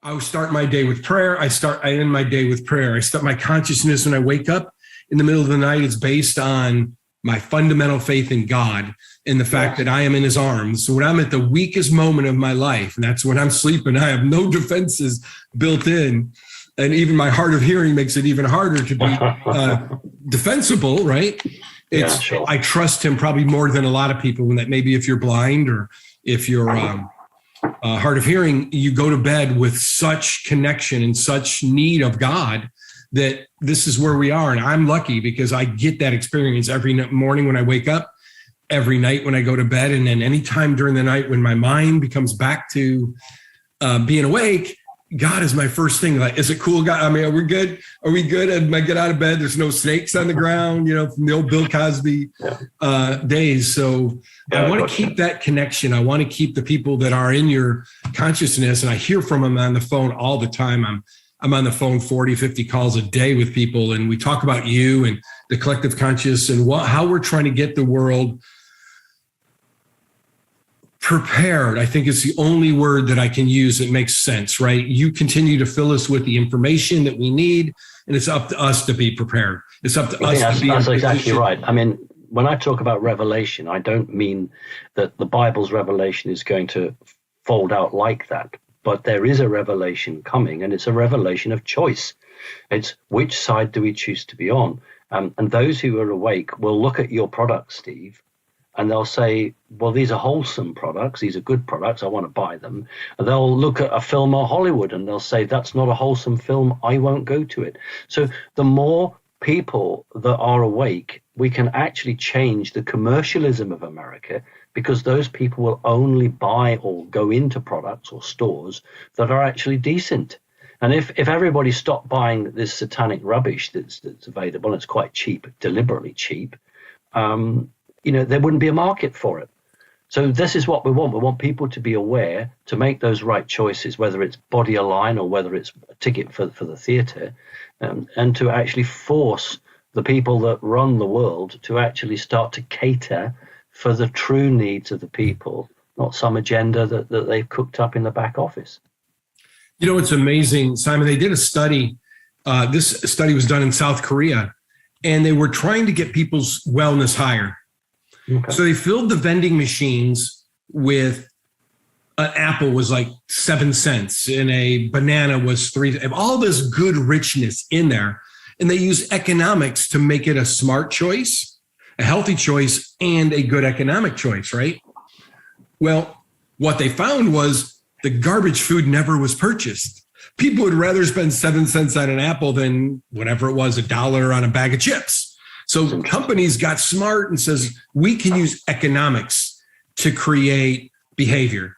I start my day with prayer. I end my day with prayer. I start my consciousness when I wake up in the middle of the night. It's based on my fundamental faith in God and the fact that I am in his arms. So when I'm at the weakest moment of my life, and that's when I'm sleeping, I have no defenses built in. And even my hard of hearing makes it even harder to be defensible, right? I trust him probably more than a lot of people. When that maybe if you're blind or if you're hard of hearing, you go to bed with such connection and such need of God that this is where we are. And I'm lucky because I get that experience every morning when I wake up, every night when I go to bed, and then anytime during the night when my mind becomes back to being awake, God is my first thing. Like, is it cool, God? I mean, are we good? Are we good? And I get out of bed, there's no snakes on the ground, from the old Bill Cosby days. So I want to keep that connection. I want to keep the people that are in your consciousness. And I hear from them on the phone all the time. I'm on the phone 40, 50 calls a day with people. And we talk about you and the collective conscious and how we're trying to get the world prepared. I think it's the only word that I can use that makes sense, right? You continue to fill us with the information that we need, and it's up to us to be prepared. It's up to us to be. That's exactly right. I mean, when I talk about revelation, I don't mean that the Bible's revelation is going to fold out like that, but there is a revelation coming, and it's a revelation of choice. It's which side do we choose to be on? And those who are awake will look at your product, Steve, and they'll say, well, these are wholesome products. These are good products. I want to buy them. And they'll look at a film or Hollywood and they'll say, that's not a wholesome film. I won't go to it. So the more people that are awake, we can actually change the commercialism of America, because those people will only buy or go into products or stores that are actually decent. And if everybody stopped buying this satanic rubbish that's available, and it's quite cheap, deliberately cheap, there wouldn't be a market for it. So this is what we want. We want people to be aware, to make those right choices, whether it's body align or whether it's a ticket for the theatre, and to actually force the people that run the world to actually start to cater for the true needs of the people, not some agenda that they've cooked up in the back office. It's amazing, Simon. They did a study. This study was done in South Korea, and they were trying to get people's wellness higher. Okay. So they filled the vending machines with an apple was like 7 cents and a banana was 3. All this good richness in there. And they use economics to make it a smart choice, a healthy choice, and a good economic choice, right? Well, what they found was the garbage food never was purchased. People would rather spend 7 cents on an apple than whatever it was, $1 on a bag of chips. So companies got smart and says, we can use economics to create behavior.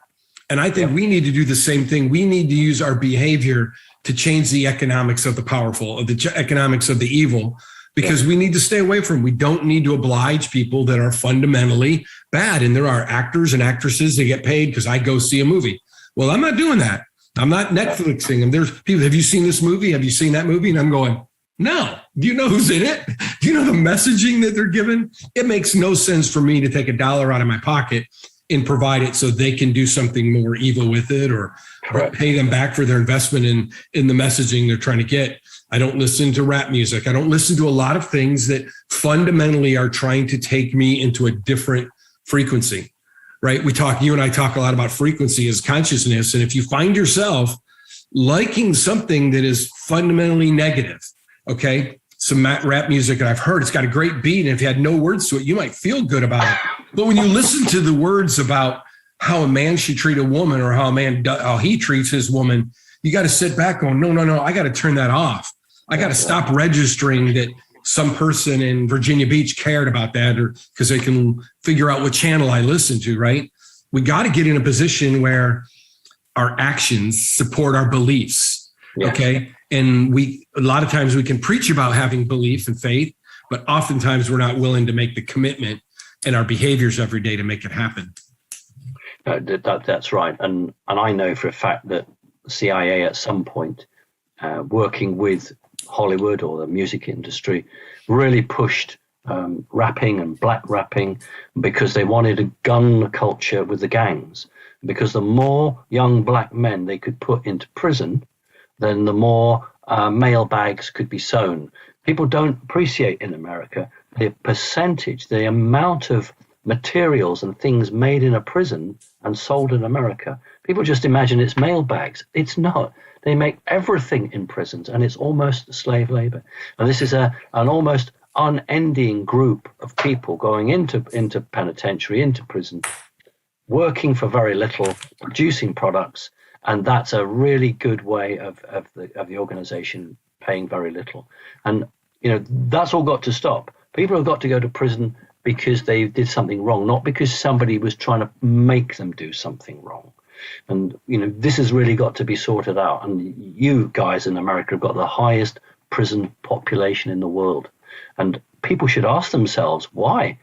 And I think we need to do the same thing. We need to use our behavior to change the economics of the powerful, of the economics of the evil, because we need to stay away from. We don't need to oblige people that are fundamentally bad. And there are actors and actresses that get paid because I go see a movie. Well, I'm not doing that. I'm not Netflixing. And there's people, have you seen this movie? Have you seen that movie? And I'm going, no. Do you know who's in it? Do you know the messaging that they're given? It makes no sense for me to take $1 out of my pocket and provide it so they can do something more evil with it, or pay them back for their investment in the messaging they're trying to get. I don't listen to rap music. I don't listen to a lot of things that fundamentally are trying to take me into a different frequency, right? You and I talk a lot about frequency as consciousness. And if you find yourself liking something that is fundamentally negative, okay, some rap music that I've heard, it's got a great beat, and if you had no words to it, you might feel good about it. But when you listen to the words about how a man should treat a woman, or how he treats his woman, you got to sit back going, no, I got to turn that off. I got to stop registering that some person in Virginia Beach cared about that, or because they can figure out what channel I listen to, right? We got to get in a position where our actions support our beliefs, okay? And a lot of times we can preach about having belief and faith, but oftentimes we're not willing to make the commitment in our behaviors every day to make it happen. That's right. And I know for a fact that CIA at some point, working with Hollywood or the music industry, really pushed rapping and black rapping because they wanted a gun culture with the gangs. because the more young black men they could put into prison, then the more mail bags could be sewn. People don't appreciate in America the percentage, the amount of materials and things made in a prison and sold in America. People just imagine it's mail bags. It's not. They make everything in prisons, and it's almost slave labor. And this is an almost unending group of people going into penitentiary, into prison, working for very little, producing products, and that's a really good way of the organization paying very little. And that's all got to stop. People have got to go to prison because they did something wrong, not because somebody was trying to make them do something wrong. And this has really got to be sorted out. And you guys in America have got the highest prison population in the world, and people should ask themselves why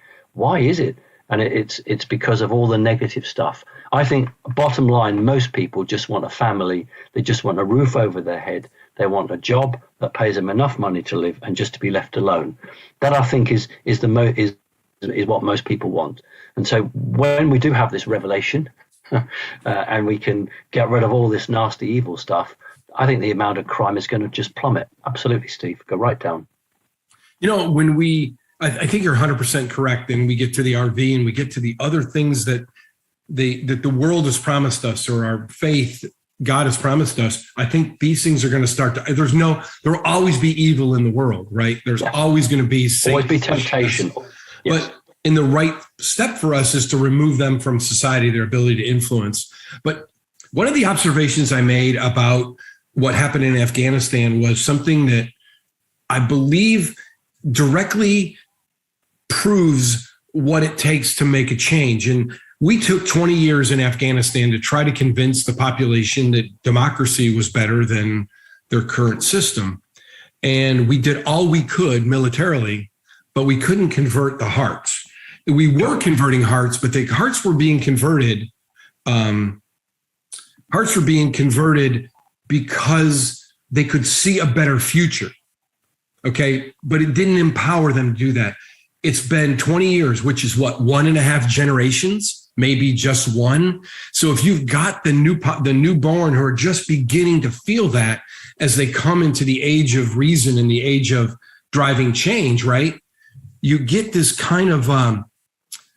is it? And it's because of all the negative stuff. I think bottom line, most people just want a family. They just want a roof over their head. They want a job that pays them enough money to live and just to be left alone. That, I think, is what most people want. And so when we do have this revelation and we can get rid of all this nasty, evil stuff, I think the amount of crime is going to just plummet. Absolutely, Steve. Go right down. When I think you're 100% correct, and we get to the RV and we get to the other things that the world has promised us, or our faith, God has promised us, I think these things are going to start to, there will always be evil in the world, right? There's always going to be Satan, always be temptation. Yes. But in the right step for us is to remove them from society, their ability to influence. But one of the observations I made about what happened in Afghanistan was something that I believe directly proves what it takes to make a change. And we took 20 years in Afghanistan to try to convince the population that democracy was better than their current system. And we did all we could militarily, but we couldn't convert the hearts. We were converting hearts, but the hearts were being converted. Hearts were being converted because they could see a better future. Okay, but it didn't empower them to do that. It's been 20 years, which is what, 1.5 generations, maybe just one. So if you've got the newborn who are just beginning to feel that as they come into the age of reason and the age of driving change, right? You get this kind of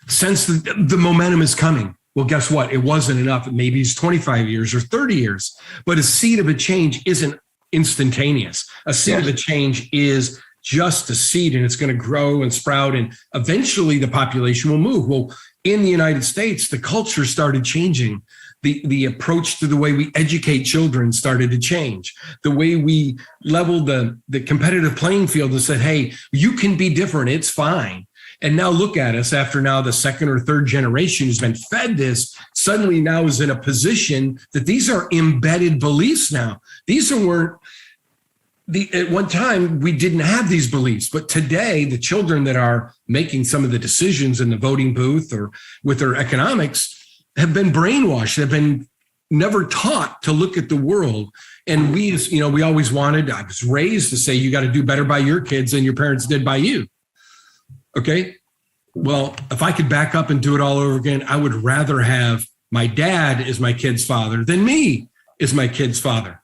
sense that the momentum is coming. Well, guess what? It wasn't enough. Maybe it's 25 years or 30 years, but a seed of a change isn't instantaneous. A seed of a change is just a seed, and it's going to grow and sprout, and eventually the population will move. Well, in the United States, the culture started changing. The approach to the way we educate children started to change. The way we leveled the competitive playing field and said, hey, you can be different. It's fine. And now look at us, after now the second or third generation has been fed this, suddenly now is in a position that these are embedded beliefs now. These weren't, at one time we didn't have these beliefs, but today the children that are making some of the decisions in the voting booth or with their economics have been brainwashed, have been never taught to look at the world. And we always wanted, I was raised to say, you got to do better by your kids than your parents did by you. Okay. Well, if I could back up and do it all over again, I would rather have my dad as my kid's father than me as my kid's father.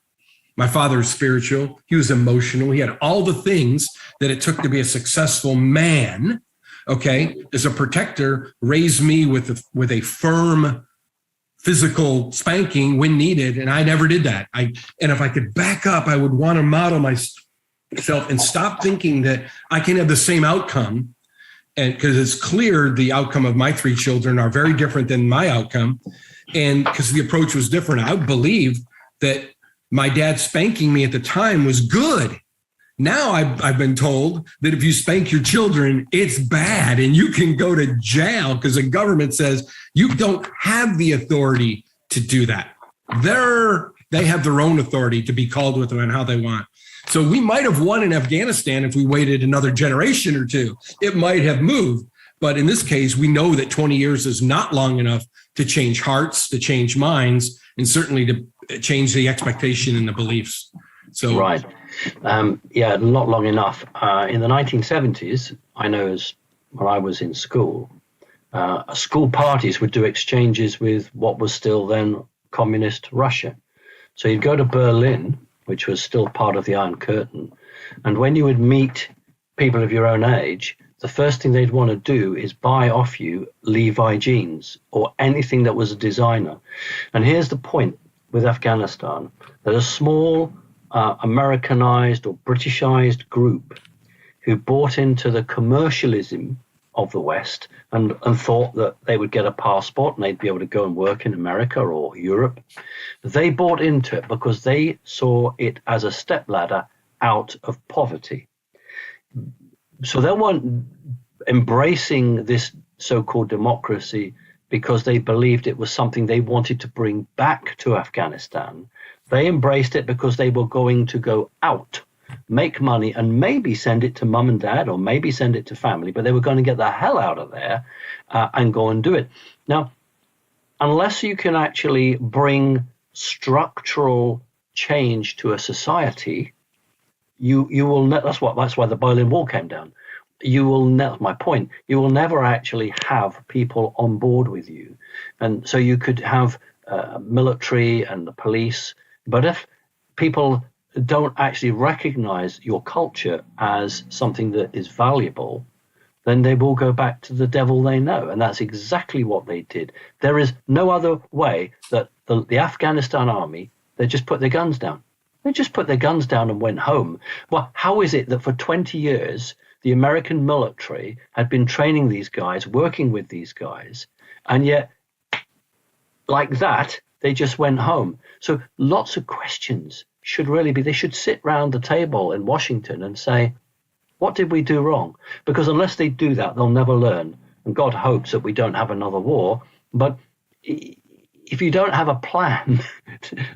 My father is spiritual. He was emotional. He had all the things that it took to be a successful man. Okay. As a protector, raised me with a firm physical spanking when needed. And I never did that. And if I could back up, I would want to model myself and stop thinking that I can have the same outcome. And because it's clear the outcome of my 3 children are very different than my outcome. And because the approach was different, I believe that my dad spanking me at the time was good. Now I've been told that if you spank your children, it's bad and you can go to jail because the government says you don't have the authority to do that. They have their own authority to be called with them and how they want. So we might have won in Afghanistan if we waited another generation or two. It might have moved. But in this case, we know that 20 years is not long enough to change hearts, to change minds, and certainly to change the expectation and the beliefs. So right. Not long enough. In the 1970s, I know when I was in school, school parties would do exchanges with what was still then communist Russia. So you'd go to Berlin, which was still part of the Iron Curtain, and when you would meet people of your own age, the first thing they'd want to do is buy off you Levi jeans or anything that was a designer. And here's the point with Afghanistan, that a small Americanized or Britishized group who bought into the commercialism of the West and thought that they would get a passport and they'd be able to go and work in America or Europe. They bought into it because they saw it as a stepladder out of poverty. So they weren't embracing this so-called democracy because they believed it was something they wanted to bring back to Afghanistan. They embraced it because they were going to go out, make money, and maybe send it to mum and dad or maybe send it to family, but they were going to get the hell out of there and go and do it. Now, unless you can actually bring structural change to a society, you will that's why the Berlin Wall came down. You will my point. You will never actually have people on board with you, and so you could have military and the police, but if people don't actually recognize your culture as something that is valuable, then they will go back to the devil they know. And that's exactly what they did. There is no other way that the Afghanistan army, they just put their guns down. They just put their guns down and went home. Well, how is it that for 20 years, the American military had been training these guys, working with these guys, and yet like that, they just went home? So lots of questions should really be, they should sit round the table in Washington and say, what did we do wrong? Because unless they do that, they'll never learn. And God hopes that we don't have another war. But if you don't have a plan,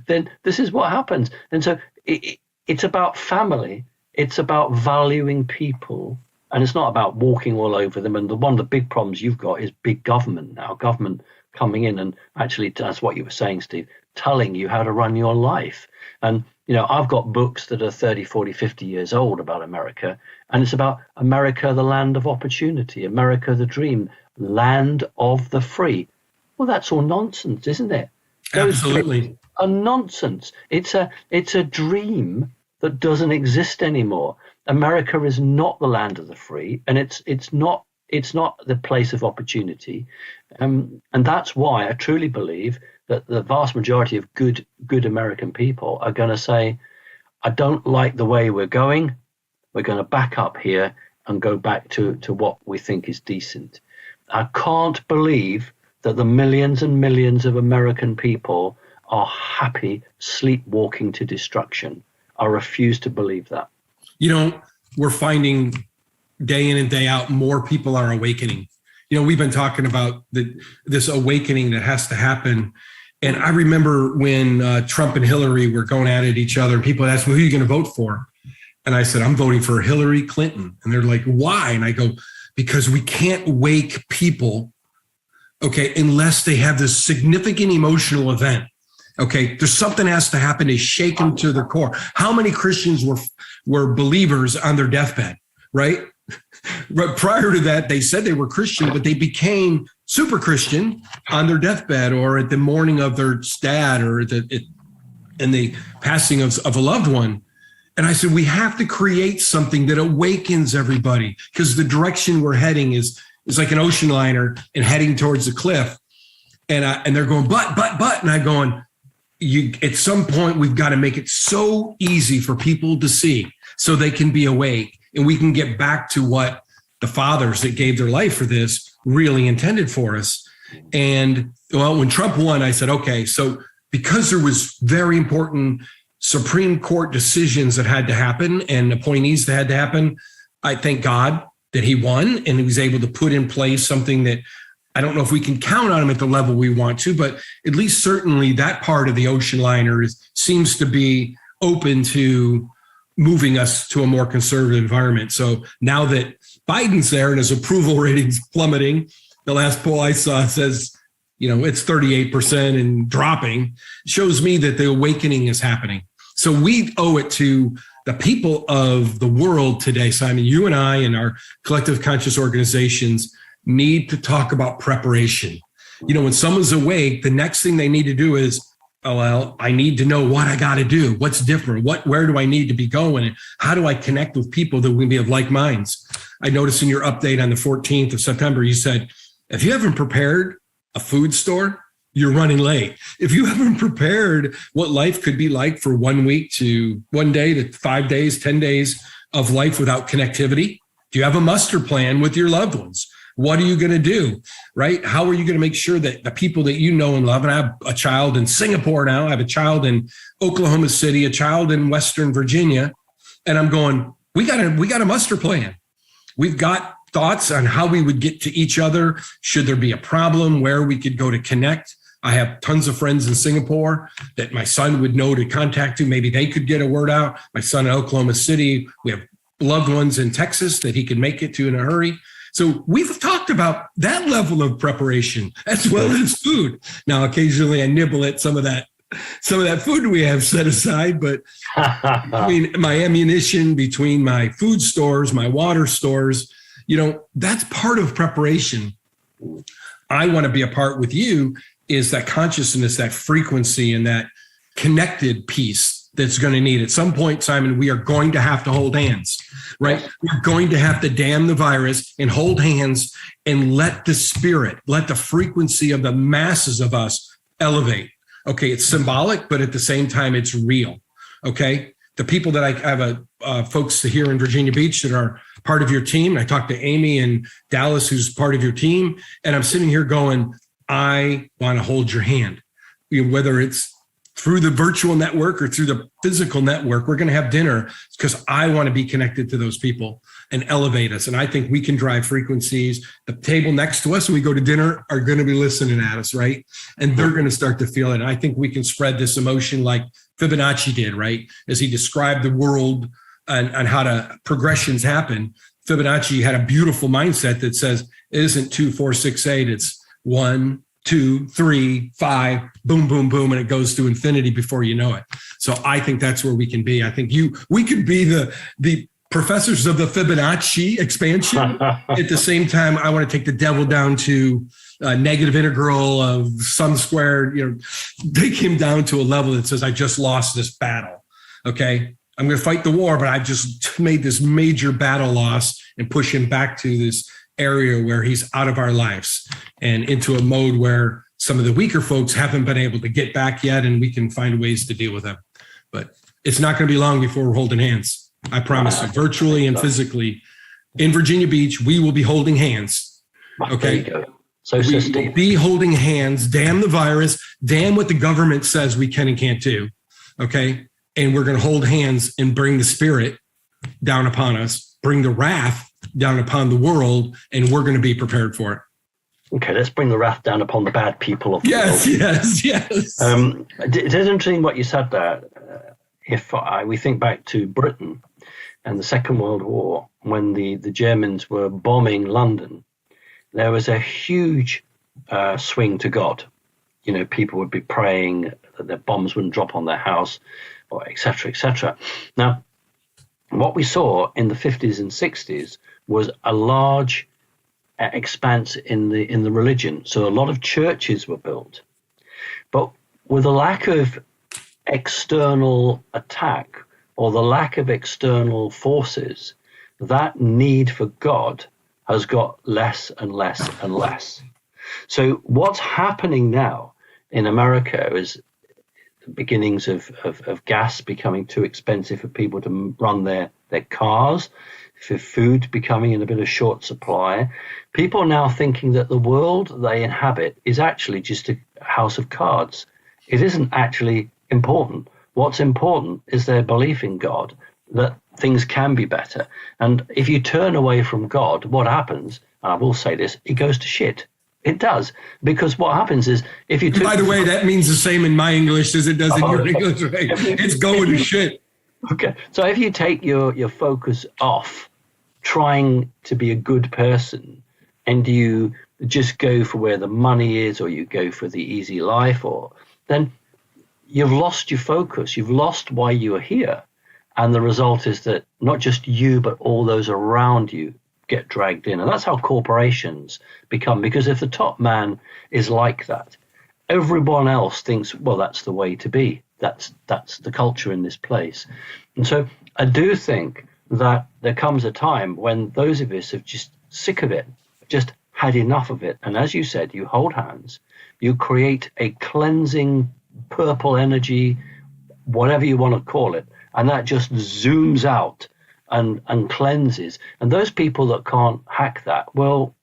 then this is what happens. And so it's about family. It's about valuing people. And it's not about walking all over them. And one of the big problems you've got is big government now. Government coming in and actually, that's what you were saying, Steve, telling you how to run your life. And, you know, I've got books that are 30, 40, 50 years old about America. And it's about America, the land of opportunity, America, the dream, land of the free. Well, that's all nonsense, isn't it? Absolutely. A nonsense. It's a dream that doesn't exist anymore. America is not the land of the free, and it's not the place of opportunity. And that's why I truly believe that the vast majority of good American people are going to say, I don't like the way we're going. We're going to back up here and go back to what we think is decent. I can't believe that the millions and millions of American people are happy sleepwalking to destruction. I refuse to believe that. You know, we're finding day in and day out, more people are awakening. You know, we've been talking about this awakening that has to happen. And I remember when Trump and Hillary were going at it each other, and people asked me, who are you going to vote for? And I said, I'm voting for Hillary Clinton. And they're like, why? And I go, because we can't wake people, okay, unless they have this significant emotional event. Okay, there's something has to happen to shake them to their core. How many Christians were believers on their deathbed, right? But prior to that, they said they were Christian, but they became super Christian on their deathbed or at the morning of their dad or in the passing of a loved one. And I said, we have to create something that awakens everybody, because the direction we're heading is like an ocean liner and heading towards the cliff. And they're going, but, and I'm going, at some point, we've got to make it so easy for people to see so they can be awake. And we can get back to what the fathers that gave their life for this really intended for us. And well, when Trump won, I said, okay, so because there was very important Supreme Court decisions that had to happen and appointees that had to happen, I thank God that he won and he was able to put in place something that I don't know if we can count on him at the level we want to, but at least certainly that part of the ocean liner seems to be open to moving us to a more conservative environment. So now that Biden's there and his approval ratings plummeting, the last poll I saw says, you know, it's 38% and dropping, shows me that the awakening is happening. So we owe it to the people of the world today, Simon, you and I and our collective conscious organizations, need to talk about preparation. When someone's awake, the next thing they need to do is, oh, well, I need to know what I got to do. What's different? Where do I need to be going? And how do I connect with people that will be of like minds? I noticed in your update on the 14th of September, you said, if you haven't prepared a food store, you're running late. If you haven't prepared what life could be like for 1 week to 1 day to 5 days, 10 days of life without connectivity, do you have a muster plan with your loved ones? What are you going to do, right? How are you going to make sure that the people that you know and love, and I have a child in Singapore now, I have a child in Oklahoma City, a child in Western Virginia, and I'm going, we got a muster plan. We've got thoughts on how we would get to each other. Should there be a problem, where we could go to connect? I have tons of friends in Singapore that my son would know to contact to. Maybe they could get a word out. My son in Oklahoma City, we have loved ones in Texas that he could make it to in a hurry. So we've talked about that level of preparation as well as food. Now, occasionally I nibble at some of that food we have set aside, but between my ammunition, between my food stores, my water stores, that's part of preparation. I want to be a part with you is that consciousness, that frequency, and that connected piece that's going to need. At some point, Simon, we are going to have to hold hands, right? We're going to have to damn the virus and hold hands and let the spirit, let the frequency of the masses of us elevate. Okay, it's symbolic, but at the same time, it's real. Okay, the people that I have folks here in Virginia Beach that are part of your team. I talked to Amy in Dallas, who's part of your team, and I'm sitting here going, I want to hold your hand. Whether it's through the virtual network or through the physical network, we're going to have dinner because I want to be connected to those people and elevate us. And I think we can drive frequencies. The table next to us when we go to dinner are going to be listening at us, right? And they're going to start to feel it. And I think we can spread this emotion like Fibonacci did, right? As he described the world and how progressions happen. Fibonacci had a beautiful mindset that says it isn't 2, 4, 6, 8. It's 1, 2, 3, 5, boom, boom, boom, and it goes to infinity before you know it. So I think that's where we can be. I think we could be the professors of the Fibonacci expansion. At the same time, I want to take the devil down to negative integral of sum squared, take him down to a level that says, I just lost this battle. Okay. I'm going to fight the war, but I've just made this major battle loss and push him back to this area where he's out of our lives and into a mode where some of the weaker folks haven't been able to get back yet, and we can find ways to deal with them. But it's not going to be long before we're holding hands. I promise you, virtually and physically. In Virginia Beach, we will be holding hands. Okay. There you go. So we will be holding hands. Damn the virus. Damn what the government says we can and can't do. Okay. And we're going to hold hands and bring the spirit down upon us, bring the wrath down upon the world, and we're going to be prepared for it. Okay, let's bring the wrath down upon the bad people of the world. Yes. It is interesting what you said there. If we think back to Britain and the Second World War, when the Germans were bombing London, there was a huge swing to God. People would be praying that their bombs wouldn't drop on their house, or et cetera, et cetera. Now, what we saw in the 50s and 60s was a large expanse in the religion. So a lot of churches were built. But with a lack of external attack or the lack of external forces, that need for God has got less and less and less. So what's happening now in America is the beginnings of gas becoming too expensive for people to run their cars, for food becoming in a bit of short supply. People are now thinking that the world they inhabit is actually just a house of cards. It isn't actually important. What's important is their belief in God, that things can be better. And if you turn away from God, what happens, and I will say this, it goes to shit. It does. Because what happens is if you... By the way, that means the same in my English as it does in your English. Right? It's going to shit. Okay. So if you take your focus off trying to be a good person and you just go for where the money is, or you go for the easy life, then you've lost your focus. You've lost why you are here. And the result is that not just you, but all those around you get dragged in. And that's how corporations become, because if the top man is like that, everyone else thinks, well, that's the way to be. That's the culture in this place. And so I do think that there comes a time when those of us are just sick of it, just had enough of it. And as you said, you hold hands, you create a cleansing purple energy, whatever you want to call it, and that just zooms out and cleanses. And those people that can't hack that, well,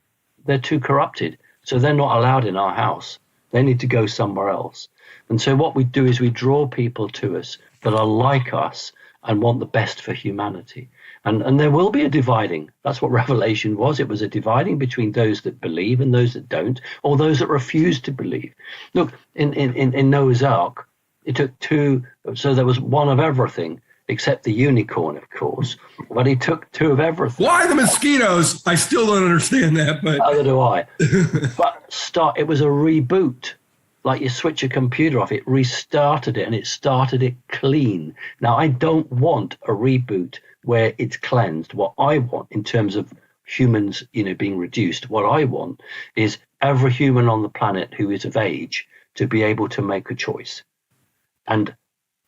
they're too corrupted. So they're not allowed in our house. They need to go somewhere else. And so what we do is we draw people to us that are like us and want the best for humanity. And there will be a dividing. That's what Revelation was. It was a dividing between those that believe and those that don't, or those that refuse to believe. Look, in Noah's Ark, it took two, so there was one of everything, except the unicorn, of course. But he took two of everything. Why the mosquitoes? I still don't understand that, but neither do I. But it was a reboot. Like you switch a computer off, it restarted it, and it started it clean. Now, I don't want a reboot where it's cleansed. What I want in terms of humans, being reduced, what I want is every human on the planet who is of age to be able to make a choice. And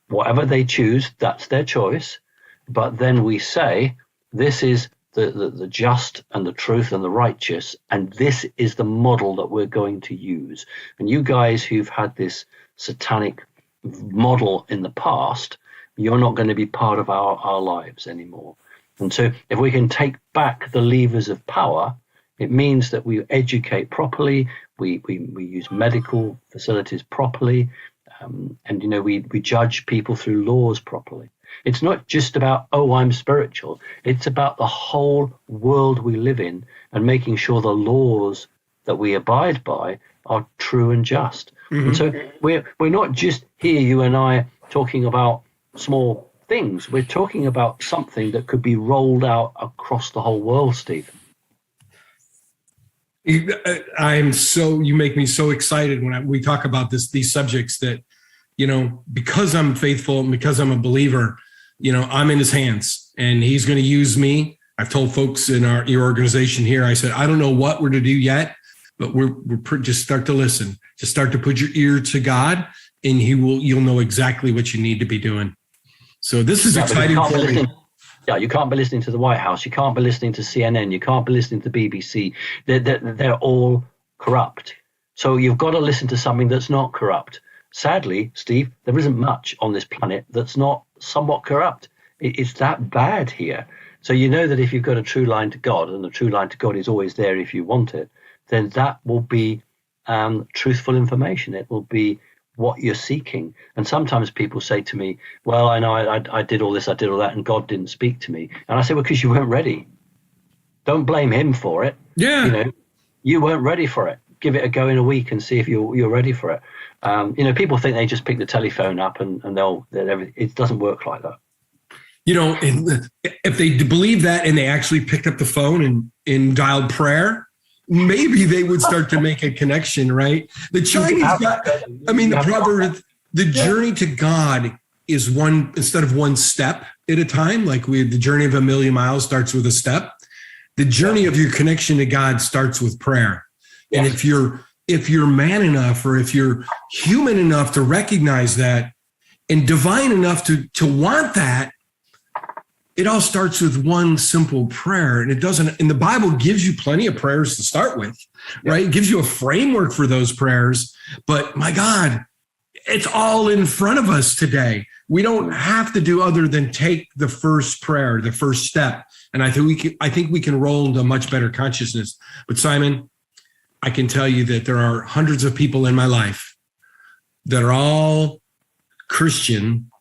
whatever they choose, that's their choice. But then we say, this is the just and the truth and the righteous, and this is the model that we're going to use. And you guys who've had this satanic model in the past, you're not going to be part of our lives anymore. And so if we can take back the levers of power, it means that we educate properly, we use medical facilities properly, and we judge people through laws properly. It's not just about, I'm spiritual. It's about the whole world we live in and making sure the laws that we abide by are true and just. Mm-hmm. And so we're not just here, you and I, talking about small things. We're talking about something that could be rolled out across the whole world, Steve. You make me so excited when we talk about these subjects that, because I'm faithful and because I'm a believer, I'm in his hands and he's going to use me. I've told folks in your organization here, I said, I don't know what we're to do yet, but we're just start to listen, just start to put your ear to God, and you'll know exactly what you need to be doing. So this is exciting for me. You can't be listening to the White House. You can't be listening to CNN. You can't be listening to the BBC. They're all corrupt. So you've got to listen to something that's not corrupt. Sadly, Steve, there isn't much on this planet that's not somewhat corrupt. It's that bad here. So you know that if you've got a true line to God, and the true line to God is always there if you want it, then that will be truthful information. It will be what you're seeking. And sometimes people say to me, well, I know I did all this, I did all that, and God didn't speak to me. And I say, well, because you weren't ready. Don't blame him for it. Yeah. You weren't ready for it. Give it a go in a week and see if you're ready for it. People think they just pick the telephone up and it doesn't work like that. If they believe that and they actually picked up the phone and dialed prayer, maybe they would start to make a connection, right? The Chinese the proverb, the journey to God is one, instead of one step at a time, like the journey of a million miles starts with a step. The journey of your connection to God starts with prayer. And if you're man enough, or if you're human enough to recognize that and divine enough to want that, it all starts with one simple prayer. And the Bible gives you plenty of prayers to start with, right? It gives you a framework for those prayers, but my God, it's all in front of us today. We don't have to do other than take the first prayer, the first step. And I think we can roll into a much better consciousness. But Simon, I can tell you that there are hundreds of people in my life that are all Christian,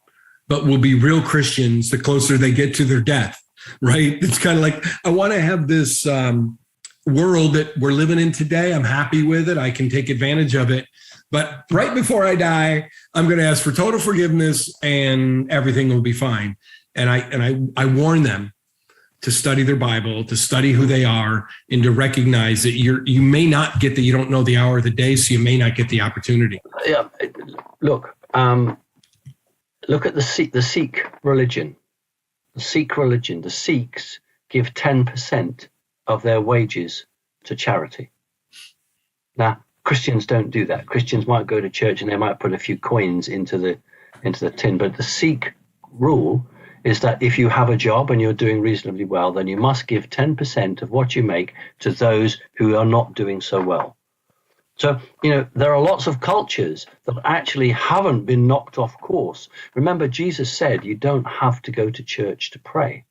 but will be real Christians the closer they get to their death, right? It's kind of like, I want to have this world that we're living in today. I'm happy with it. I can take advantage of it. But right before I die, I'm going to ask for total forgiveness and everything will be fine. And I warn them to study their Bible, to study who they are, and to recognize that you may not get you don't know the hour of the day, so you may not get the opportunity. Yeah, look at the Sikh religion. The Sikh religion, the Sikhs give 10% of their wages to charity. Now, Christians don't do that. Christians might go to church and they might put a few coins into the tin, but the Sikh rule is that if you have a job and you're doing reasonably well, then you must give 10% of what you make to those who are not doing so well. So, there are lots of cultures that actually haven't been knocked off course. Remember, Jesus said you don't have to go to church to pray.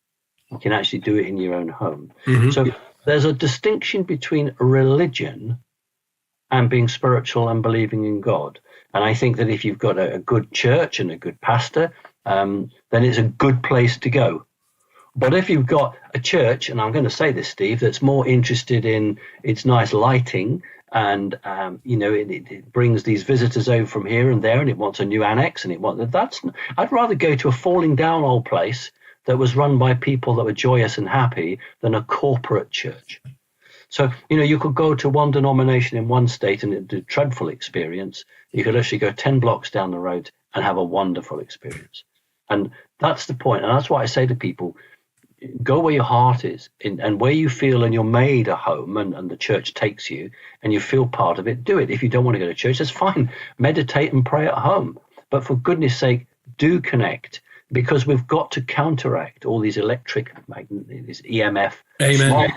You can actually do it in your own home. Mm-hmm. So there's a distinction between religion and being spiritual and believing in God. And I think that if you've got a good church and a good pastor, then it's a good place to go. But if you've got a church, and I'm going to say this, Steve, that's more interested in its nice lighting and, it brings these visitors over from here and there and it wants a new annex and I'd rather go to a falling down old place that was run by people that were joyous and happy than a corporate church. So, you could go to one denomination in one state and it's a dreadful experience. You could actually go 10 blocks down the road and have a wonderful experience. And that's the point. And that's why I say to people, go where your heart is and where you feel and you're made a home and the church takes you and you feel part of it, do it. If you don't want to go to church, that's fine. Meditate and pray at home. But for goodness sake, do connect, because we've got to counteract all these electric, these EMF. Amen.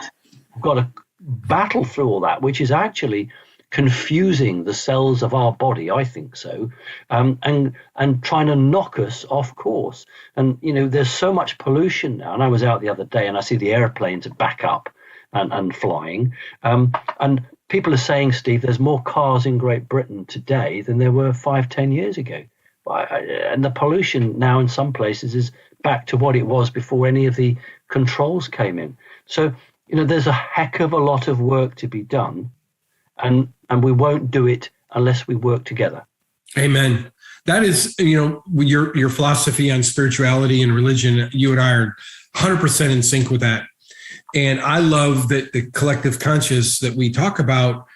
We've got to battle through all that, which is actually confusing the cells of our body, I think so, and trying to knock us off course. And, there's so much pollution now. And I was out the other day and I see the airplanes are back up and flying. And people are saying, Steve, there's more cars in Great Britain today than there were 5-10 years ago. And the pollution now in some places is back to what it was before any of the controls came in. So, there's a heck of a lot of work to be done. And we won't do it unless we work together. Amen. That is, your philosophy on spirituality and religion, you and I are 100% in sync with that. And I love that the collective conscious that we talk about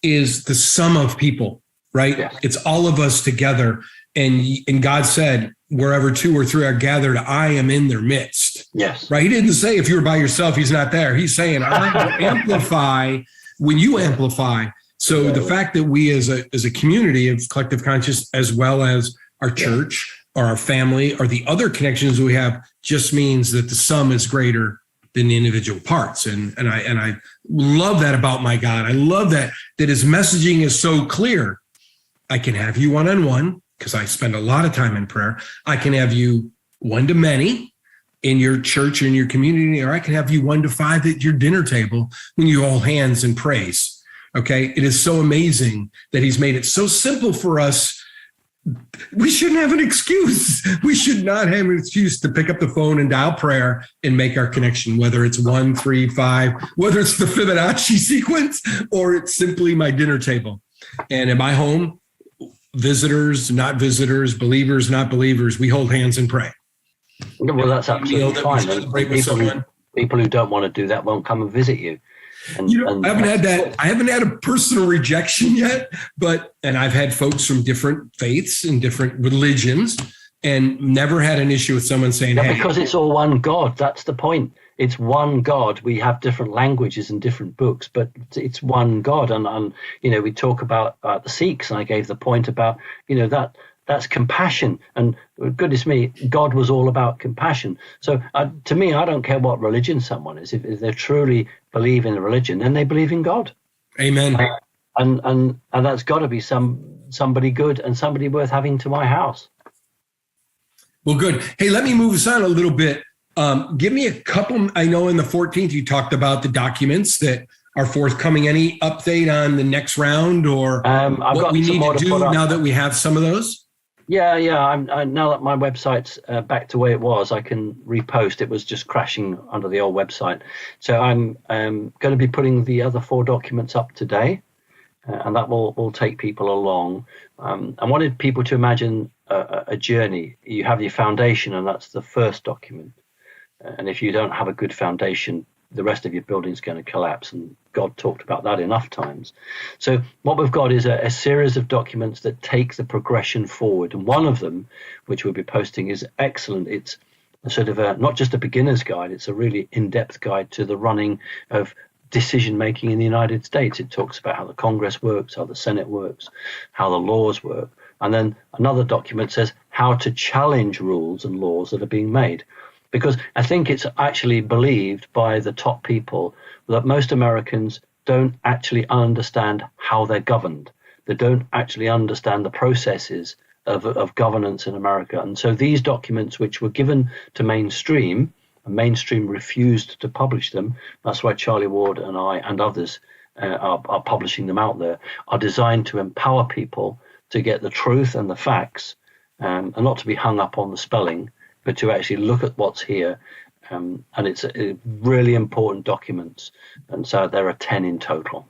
is the sum of people, right? Yes. It's all of us together. And God said, wherever 2 or 3 are gathered, I am in their midst. Yes. Right. He didn't say if you were by yourself, he's not there. He's saying, I will amplify when you amplify. So the fact that we as a community of collective conscious, as well as our church or our family or the other connections we have, just means that the sum is greater than the individual parts. And I love that about my God. I love that his messaging is so clear. I can have you one-on-one because I spend a lot of time in prayer. I can have you one to many in your church or in your community, or I can have you 1 to 5 at your dinner table when you hold hands and praise. Okay. It is so amazing that he's made it so simple for us. We shouldn't have an excuse. We should not have an excuse to pick up the phone and dial prayer and make our connection, whether it's 1, 3, 5, whether it's the Fibonacci sequence or it's simply my dinner table. And in my home, visitors, not visitors, believers, not believers, we hold hands and pray. Well, that's absolutely fine. People who don't want to do that won't come and visit you. I haven't had that. I haven't had a personal rejection yet, and I've had folks from different faiths and different religions, and never had an issue with someone saying, "Hey," because it's all one God. That's the point. It's one God. We have different languages and different books, but it's one God. And we talk about the Sikhs, and I gave the point about that's compassion. And goodness me, God was all about compassion. So to me, I don't care what religion someone is. If they truly believe in a religion, then they believe in God. Amen. And that's got to be somebody good and somebody worth having to my house. Well, good. Hey, let me move us on a little bit. Give me a couple. I know in the 14th, you talked about the documents that are forthcoming. Any update on the next round or what we need to do now that we have some of those? Yeah. Now that my website's back to where it was, I can repost. It was just crashing under the old website. So I'm going to be putting the other 4 documents up today, and that will take people along. I wanted people to imagine a journey. You have your foundation, and that's the first document. And if you don't have a good foundation, the rest of your building is going to collapse. And God talked about that enough times. So what we've got is a series of documents that take the progression forward. And one of them, which we'll be posting, is excellent. It's sort of not just a beginner's guide, it's a really in-depth guide to the running of decision making in the United States. It talks about how the Congress works, how the Senate works, how the laws work. And then another document says how to challenge rules and laws that are being made. Because I think it's actually believed by the top people that most Americans don't actually understand how they're governed. They don't actually understand the processes of governance in America. And so these documents, which were given to mainstream, and mainstream refused to publish them, that's why Charlie Ward and I and others are publishing them out there, are designed to empower people to get the truth and the facts, and not to be hung up on the spelling, but to actually look at what's here. And it's really important documents. And so there are 10 in total.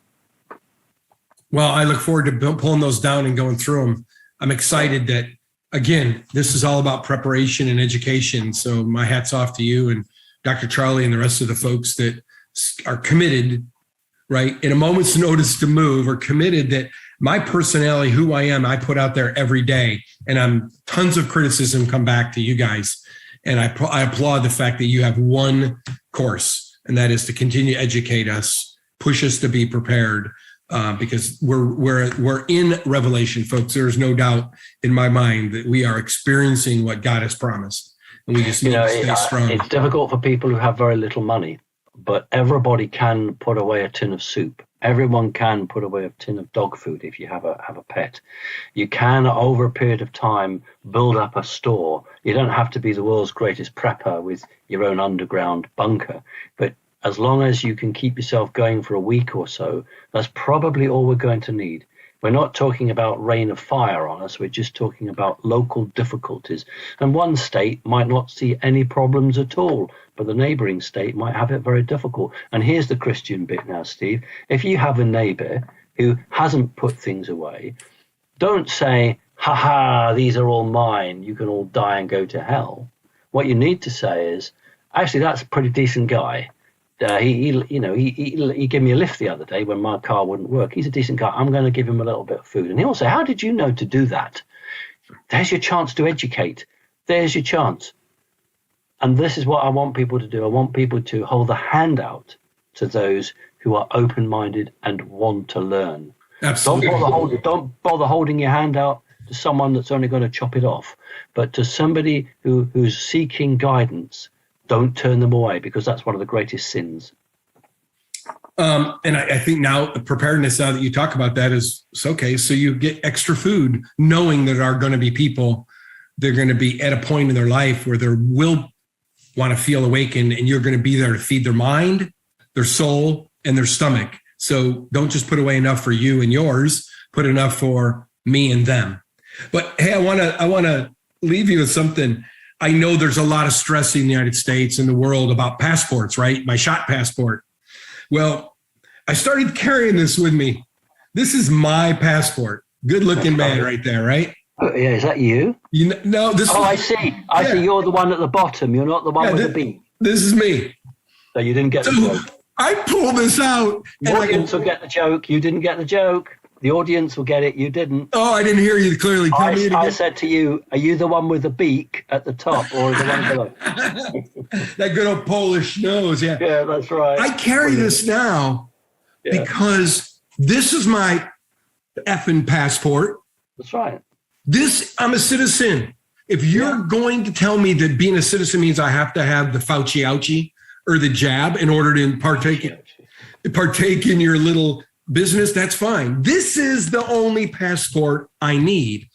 Well, I look forward to pulling those down and going through them. I'm excited that, again, this is all about preparation and education. So my hat's off to you and Dr. Charlie and the rest of the folks that are committed, right, in a moment's notice to move, or committed that my personality, who I am, I put out there every day. And I'm tons of criticism come back to you guys. And I applaud the fact that you have one course, and that is to continue to educate us, push us to be prepared, because we're in Revelation, folks. There's no doubt in my mind that we are experiencing what God has promised, and we just need to stay strong. It's difficult for people who have very little money, but everybody can put away a tin of soup. Everyone can put away a tin of dog food if you have a pet. You can, over a period of time, build up a store. You don't have to be the world's greatest prepper with your own underground bunker, but as long as you can keep yourself going for a week or so, that's probably all we're going to need. We're not talking about rain of fire on us. We're just talking about local difficulties. And one state might not see any problems at all, but the neighboring state might have it very difficult. And here's the Christian bit now, Steve. If you have a neighbor who hasn't put things away, don't say, ha, these are all mine. You can all die and go to hell. What you need to say is, actually, that's a pretty decent guy. He gave me a lift the other day when my car wouldn't work. He's a decent guy. I'm going to give him a little bit of food. And he'll say, how did you know to do that? There's your chance to educate. There's your chance. And this is what I want people to do. I want people to hold the hand out to those who are open-minded and want to learn. Absolutely. Don't bother holding your hand out to someone that's only going to chop it off. But to somebody who's seeking guidance, don't turn them away, because that's one of the greatest sins. And I think now the preparedness, now that you talk about that, is okay. So you get extra food, knowing that there are going to be people, they're going to be at a point in their life where they will want to feel awakened, and you're going to be there to feed their mind, their soul, and their stomach. So don't just put away enough for you and yours, put enough for me and them. But hey, I want to leave you with something. I know there's a lot of stress in the United States and the world about passports, right? My shot passport. Well, I started carrying this with me. This is my passport. Good looking man right there, right? Oh, yeah, is that you? No, this. Oh, I see. I see. You're the one at the bottom. You're not the one with the beak. This is me. So you didn't get the joke. I pull this out. The audience will get the joke. You didn't get the joke. The audience will get it. You didn't. Oh, I didn't hear you clearly. Tell me it again. I said to you, are you the one with the beak at the top or the one below? That good old Polish nose. Yeah. Yeah, that's right. I carry this now because this is my effing passport. That's right. I'm a citizen. If you're going to tell me that being a citizen means I have to have the Fauci ouchie or the jab in order to partake in your little business, that's fine. This is the only passport I need.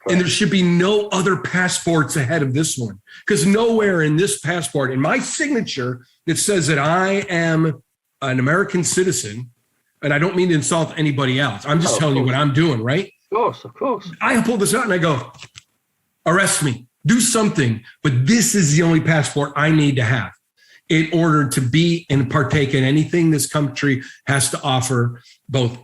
Right. And there should be no other passports ahead of this one, because nowhere in this passport, in my signature, that says that I am an American citizen, and I don't mean to insult anybody else. I'm just telling you what I'm doing, right? Of course. I pull this out and I go, arrest me, do something. But this is the only passport I need to have in order to be and partake in anything this country has to offer, both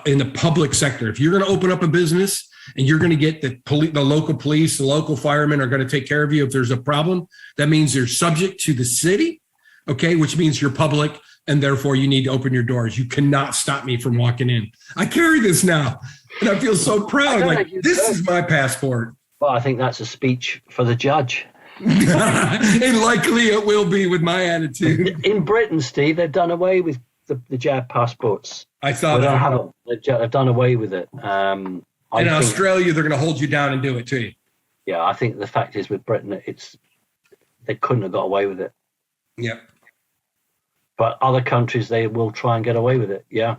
in the public sector. If you're going to open up a business and you're going to get the local police, the local firemen are going to take care of you if there's a problem, that means you're subject to the city, okay, which means you're public, and therefore you need to open your doors. You cannot stop me from walking in. I carry this now, and I feel so proud. Like, this is my passport. Well, I think that's a speech for the judge. And likely it will be with my attitude. In Britain, Steve, they've done away with the jab passports. I thought they don't have it. They've done away with it. In Australia, they're going to hold you down and do it to you. Yeah, I think the fact is with Britain, they couldn't have got away with it. Yeah. But other countries, they will try and get away with it. Yeah.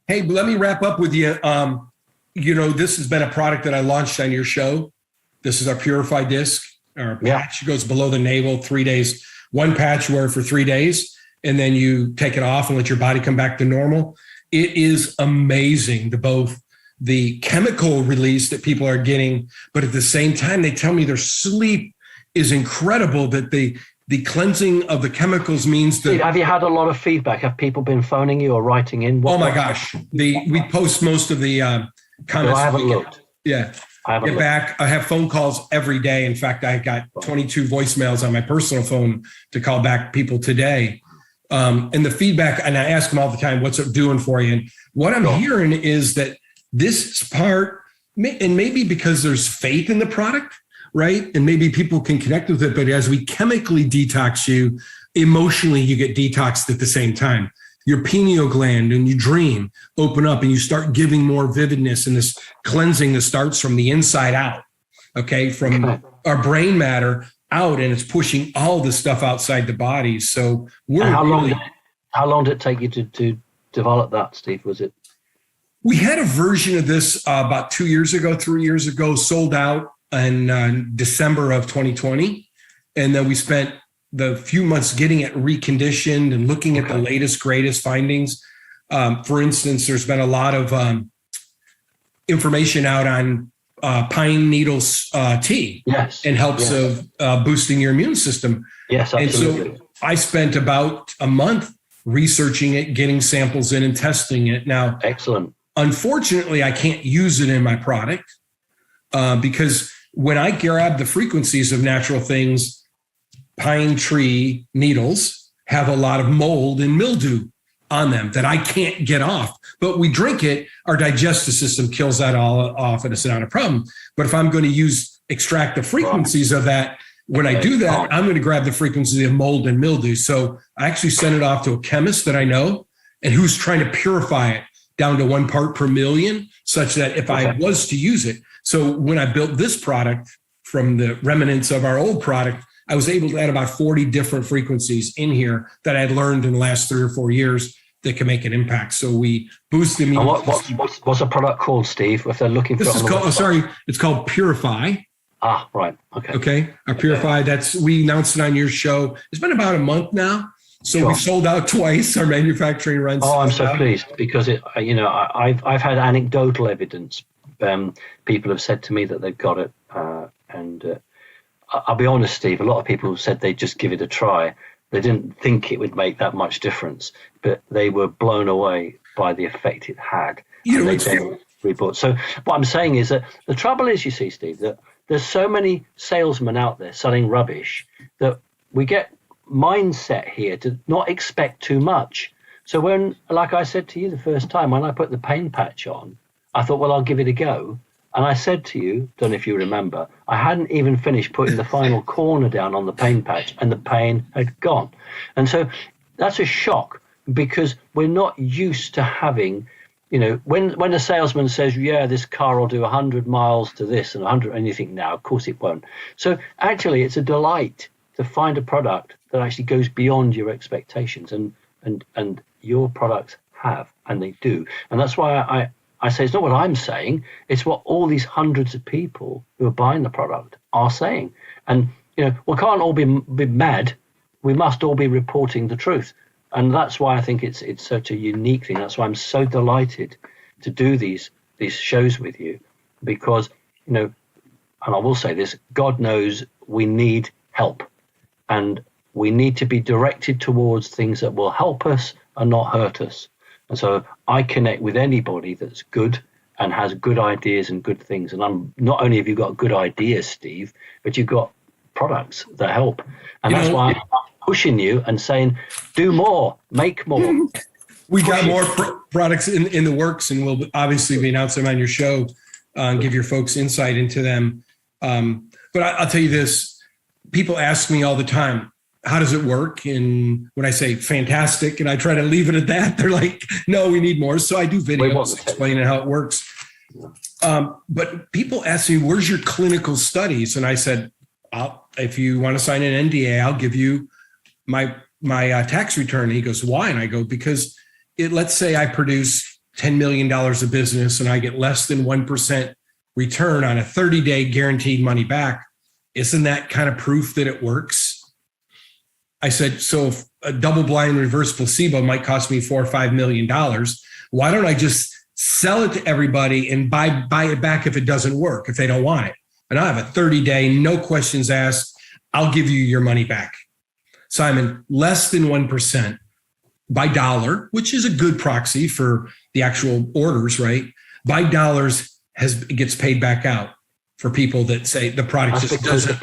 Hey, let me wrap up with you. This has been a product that I launched on your show. This is our Purify disc. Our patch goes below the navel, 3 days. One patch wear for 3 days, and then you take it off and let your body come back to normal. It is amazing, both the chemical release that people are getting, but at the same time, they tell me their sleep is incredible, that the cleansing of the chemicals means that... Have you had a lot of feedback? Have people been phoning you or writing in? Oh my gosh. We post most of the comments. I haven't looked. Yeah. Get back. I have phone calls every day. In fact, I got 22 voicemails on my personal phone to call back people today. And the feedback, and I ask them all the time, what's it doing for you? And what I'm hearing is that this part, and maybe because there's faith in the product, right? And maybe people can connect with it, but as we chemically detox you, emotionally, you get detoxed at the same time. Your pineal gland and you dream open up and you start giving more vividness and this cleansing that starts from the inside out, okay? From our brain matter out, and it's pushing all the stuff outside the body. So how long did it take you to develop that, Steve? We had a version of this about 3 years ago, sold out in December of 2020. And then we spent the few months getting it reconditioned and looking at the latest, greatest findings. For instance, there's been a lot of information out on pine needles tea and helps of boosting your immune system. Yes, absolutely. And so I spent about a month researching it, getting samples in and testing it. Now, excellent. Unfortunately, I can't use it in my product because when I grab the frequencies of natural things, pine tree needles have a lot of mold and mildew on them that I can't get off. But we drink it, our digestive system kills that all off, and it's not a problem. But if I'm going to extract the frequencies of that, when I do that, I'm going to grab the frequencies of mold and mildew. So I actually sent it off to a chemist that I know and who's trying to purify it down to 1 part per million, such that if I was to use it. So when I built this product from the remnants of our old product, I was able to add about 40 different frequencies in here that I had learned in the last 3 or 4 years that can make an impact. So we boost the immune system. What's the product called, Steve? If they're looking for it's called Purify. Ah, right. Okay. Okay. Our Purify. We announced it on your show. It's been about a month now. So we've sold out twice. Our manufacturing runs. Oh, I'm so pleased because I've had anecdotal evidence. People have said to me that they've got it, and I'll be honest, Steve. A lot of people said they'd just give it a try. They didn't think it would make that much difference, but they were blown away by the effect it had. So what I'm saying is that the trouble is, you see, Steve, that there's so many salesmen out there selling rubbish that we get mindset here to not expect too much. So when, like I said to you the first time, when I put the pain patch on, I thought, well, I'll give it a go. And I said to you, don't know if you remember, I hadn't even finished putting the final corner down on the pain patch and the pain had gone. And so that's a shock because we're not used to having, when a salesman says, yeah, this car will do 100 miles to this and 100, and you think, no, of course it won't. So actually it's a delight to find a product that actually goes beyond your expectations, and your products have, and they do. And that's why I say it's not what I'm saying, it's what all these hundreds of people who are buying the product are saying. And, we can't all be mad. We must all be reporting the truth. And that's why I think it's such a unique thing. That's why I'm so delighted to do these shows with you, because, and I will say this, God knows we need help, and we need to be directed towards things that will help us and not hurt us. And so I connect with anybody that's good and has good ideas and good things. And I'm not only have you got good ideas, Steve, but you've got products that help. And that's why I'm pushing you and saying, do more, make more. We got more products in the works, and we'll obviously be announcing them on your show and give your folks insight into them. But I'll tell you this, people ask me all the time, how does it work? And when I say fantastic, and I try to leave it at that, they're like, no, we need more. So I do videos explaining how it works. But people ask me, where's your clinical studies? And I said, if you want to sign an NDA, I'll give you my tax return. And he goes, why? And I go, because let's say I produce $10 million of business and I get less than 1% return on a 30-day guaranteed money back. Isn't that kind of proof that it works? I said, so if a double-blind reverse placebo might cost me $4 or $5 million, why don't I just sell it to everybody and buy it back if it doesn't work, if they don't want it? And I have a 30-day, no questions asked, I'll give you your money back. Simon, less than 1% by dollar, which is a good proxy for the actual orders, right? By dollars gets paid back out for people that say the product just doesn't.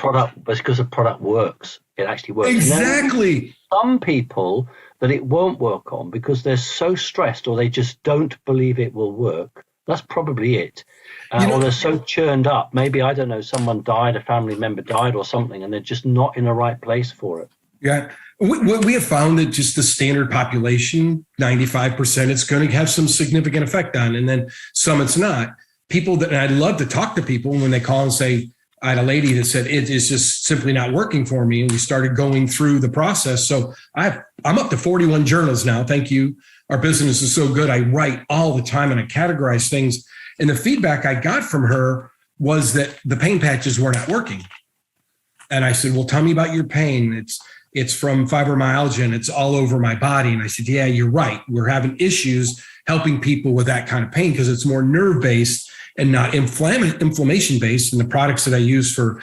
That's because the product works. It actually works. Exactly. Some people that it won't work on because they're so stressed or they just don't believe it will work. That's probably it. Or they're so churned up. Maybe, I don't know, someone died, a family member died or something, and they're just not in the right place for it. Yeah. We have found that just the standard population, 95%, it's going to have some significant effect on, and then some it's not. People that, and I'd love to talk to people when they call and say, I had a lady that said, it is just simply not working for me. And we started going through the process. So I'm up to 41 journals now. Thank you. Our business is so good. I write all the time and I categorize things. And the feedback I got from her was that the pain patches were not working. And I said, well, tell me about your pain. It's from fibromyalgia and it's all over my body. And I said, yeah, you're right. We're having issues helping people with that kind of pain because it's more nerve-based and not inflammation-based. And the products that I use for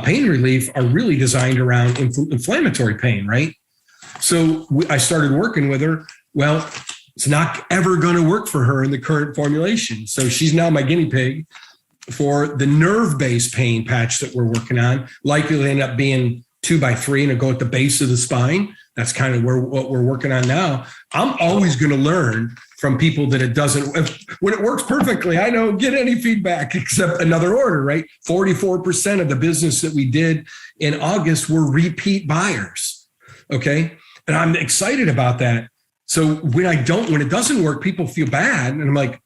pain relief are really designed around inflammatory pain, right? So I started working with her. Well, it's not ever going to work for her in the current formulation. So she's now my guinea pig for the nerve-based pain patch that we're working on. Likely to end up being 2x3 and it'll go at the base of the spine. That's kind of what we're working on now. I'm always going to learn from people that it doesn't. When it works perfectly, I don't get any feedback except another order, right? 44% of the business that we did in August were repeat buyers. Okay. And I'm excited about that. So when it doesn't work, people feel bad. And I'm like,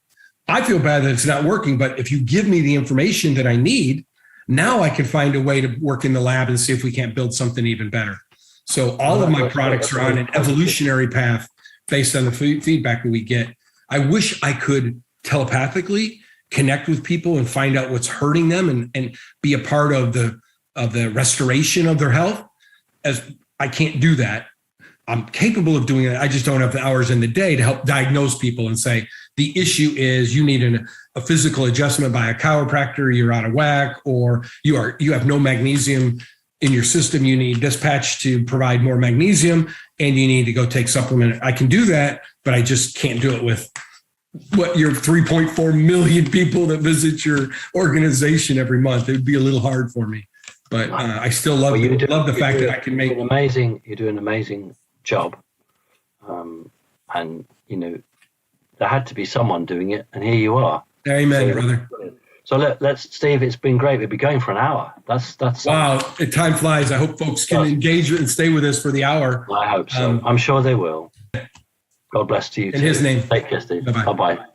I feel bad that it's not working, but if you give me the information that I need, now I can find a way to work in the lab and see if we can't build something even better. So all of my products are on an evolutionary path based on the feedback that we get. I wish I could telepathically connect with people and find out what's hurting them and be a part of the restoration of their health. As I can't do that. I'm capable of doing that. I just don't have the hours in the day to help diagnose people and say, the issue is you need a physical adjustment by a chiropractor, you're out of whack, or you have no magnesium in your system. You need this patch to provide more magnesium and you need to go take supplement. I can do that, but I just can't do it with your 3.4 million people that visit your organization every month. It would be a little hard for me, but I still love the fact that I can make you do an amazing job. And there had to be someone doing it, and here you are. Amen, brother. So let's, Steve, it's been great. We'll be going for an hour. That's wow. Time flies. I hope folks can engage and stay with us for the hour. I hope so. I'm sure they will. God bless to you. In his name. Take care, Steve. Bye-bye. Bye-bye.